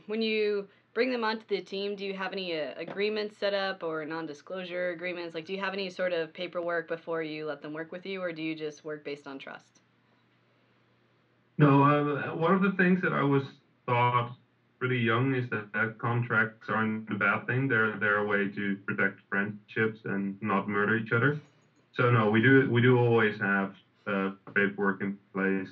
when you bring them onto the team, do you have any agreements set up or non-disclosure agreements? Like, do you have any sort of paperwork before you let them work with you, or do you just work based on trust? No, one of the things that I was taught pretty young is that contracts aren't a bad thing. They're a way to protect friendships and not murder each other. So no, we do always have paperwork in place.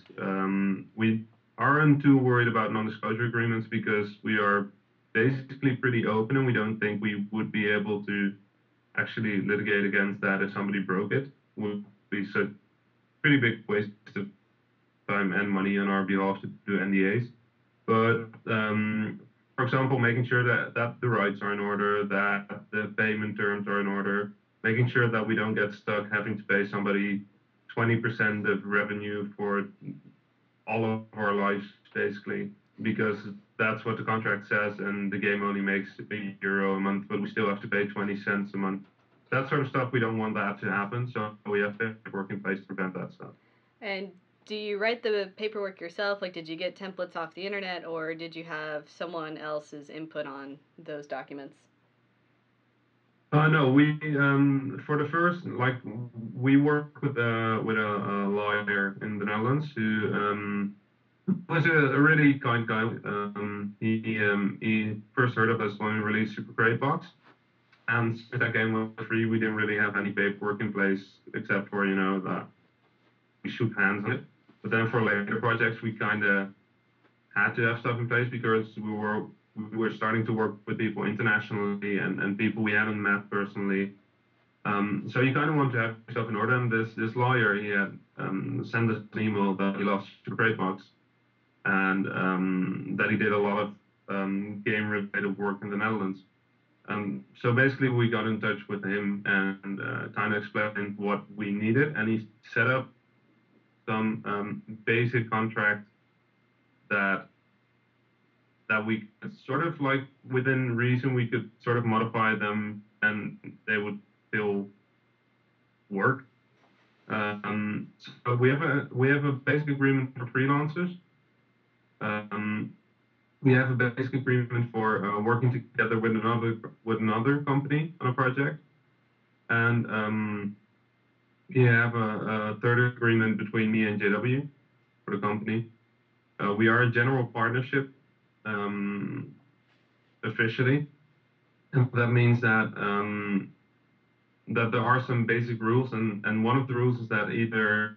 We aren't too worried about non-disclosure agreements because we are basically pretty open, and we don't think we would be able to actually litigate against that if somebody broke it. Would be such pretty big waste of time and money on our behalf to do NDAs. But for example, making sure that the rights are in order, that the payment terms are in order, making sure that we don't get stuck having to pay somebody 20% of revenue for all of our lives, basically, because that's what the contract says, and the game only makes €1 a month, but we still have to pay 20 cents a month. That sort of stuff, we don't want that to happen, so we have to work in place to prevent that stuff. And do you write the paperwork yourself? Like, did you get templates off the internet, or did you have someone else's input on those documents? No, we for the first, like, we work with a lawyer in the Netherlands who was a really kind guy. He first heard of us when we released Super Great Box, and since that game was free, we didn't really have any paperwork in place except for that we shook hands on it. But then for later projects, we kind of had to have stuff in place because we were starting to work with people internationally and people we hadn't met personally. So you kind of want to have stuff in order. And this lawyer, he had sent us an email that he lost to Trademarks, and that he did a lot of game-related work in the Netherlands. So basically, we got in touch with him and kind of explained what we needed, and he set up some basic contracts that we could sort of, like, within reason, we could sort of modify them and they would still work. So we have a basic agreement for freelancers. Um, we have a basic agreement for working together with another company on a project, and we have a third agreement between me and JW for the company. We are a general partnership, um, officially. That means that there are some basic rules, and one of the rules is that either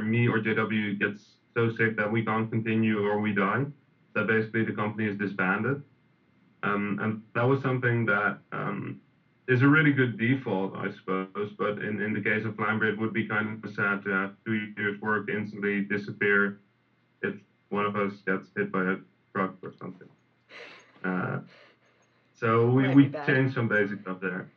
me or JW gets so sick that we can't continue or we die, that basically the company is disbanded. And that was something that is a really good default, I suppose. But in the case of Flambridge, it would be kind of sad to have 2 years work instantly disappear if one of us gets hit by a truck or something. Uh, so we, Might be we bad. changed some basic stuff there.